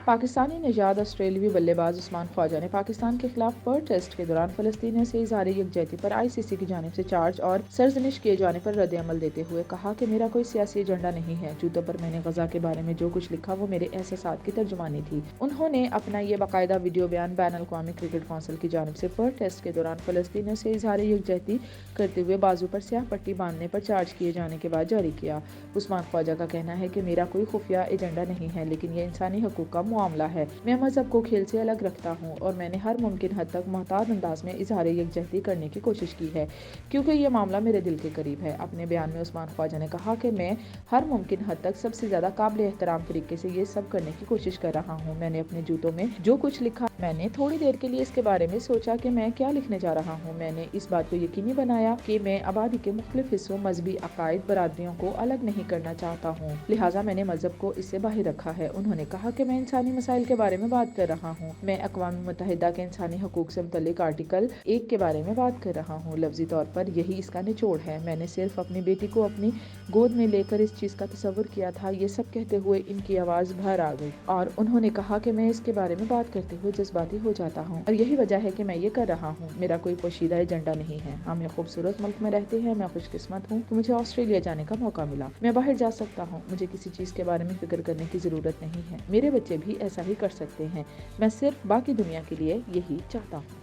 پاکستانی نژاد آسٹریلوی بلے باز عثمان خواجہ نے پاکستان کے خلاف پرتھ ٹیسٹ کے دوران فلسطینیوں سے اظہار یکجہتی پر ICC کی جانب سے چارج اور سرزنش کیے جانے پر رد عمل دیتے ہوئے کہا کہ میرا کوئی سیاسی ایجنڈا نہیں ہے۔ جوتوں پر میں نے غزہ کے بارے میں جو کچھ لکھا وہ میرے احساسات کی ترجمانی تھی۔ انہوں نے اپنا یہ باقاعدہ ویڈیو بیان بین الاقوامی کرکٹ کونسل کی جانب سے پرتھ ٹیسٹ کے دوران فلسطینیوں سے اظہار یکجہتی کرتے ہوئے بازو پر سیاہ پٹی باندھنے پر چارج کیے جانے کے بعد جاری کیا۔ عثمان خواجہ کا کہنا ہے کہ میرا کوئی خفیہ ایجنڈا نہیں ہے، لیکن یہ انسانی حقوق کا معاملہ ہے۔ میں مذہب کو کھیل سے الگ رکھتا ہوں اور میں نے ہر ممکن حد تک محتاط انداز میں اظہار یکجہتی کرنے کی کوشش کی ہے کیونکہ یہ معاملہ میرے دل کے قریب ہے۔ اپنے بیان میں عثمان خواجہ نے کہا کہ میں ہر ممکن حد تک سب سے زیادہ قابل احترام طریقے سے یہ سب کرنے کی کوشش کر رہا ہوں۔ میں نے اپنے جوتوں میں جو کچھ لکھا، میں نے تھوڑی دیر کے لیے اس کے بارے میں سوچا کہ میں کیا لکھنے جا رہا ہوں۔ میں نے اس بات کو یقینی بنایا کہ میں آبادی کے مختلف حصوں، مذہبی عقائد، برادریوں کو الگ نہیں کرنا چاہتا ہوں، لہٰذا میں نے مذہب کو اس سے باہر رکھا ہے۔ انہوں نے کہا کہ میں انسانی مسائل کے بارے میں بات کر رہا ہوں۔ میں اقوام متحدہ کے انسانی حقوق سے متعلق آرٹیکل 1 کے بارے میں بات کر رہا ہوں۔ لفظی طور پر یہی اس کا نچوڑ ہے۔ میں نے صرف اپنی بیٹی کو اپنی گود میں لے کر اس چیز کا تصور کیا تھا۔ یہ سب کہتے ہوئے ان کی آواز بھر آ گئی اور انہوں نے کہا کہ میں اس کے بارے میں بات کرتے ہوئے جذباتی ہو جاتا ہوں اور یہی وجہ ہے کہ میں یہ کر رہا ہوں۔ میرا کوئی پوشیدہ ایجنڈا نہیں ہے۔ ہم ایک خوبصورت ملک میں رہتے ہیں۔ میں خوش قسمت ہوں کہ مجھے آسٹریلیا جانے کا موقع ملا۔ میں باہر جا سکتا ہوں۔ مجھے کسی چیز کے بارے میں فکر کرنے کی ضرورت نہیں ہے۔ میرے بچے بھی ایسا ہی کر سکتے ہیں۔ میں صرف باقی دنیا کے لیے یہی چاہتا ہوں۔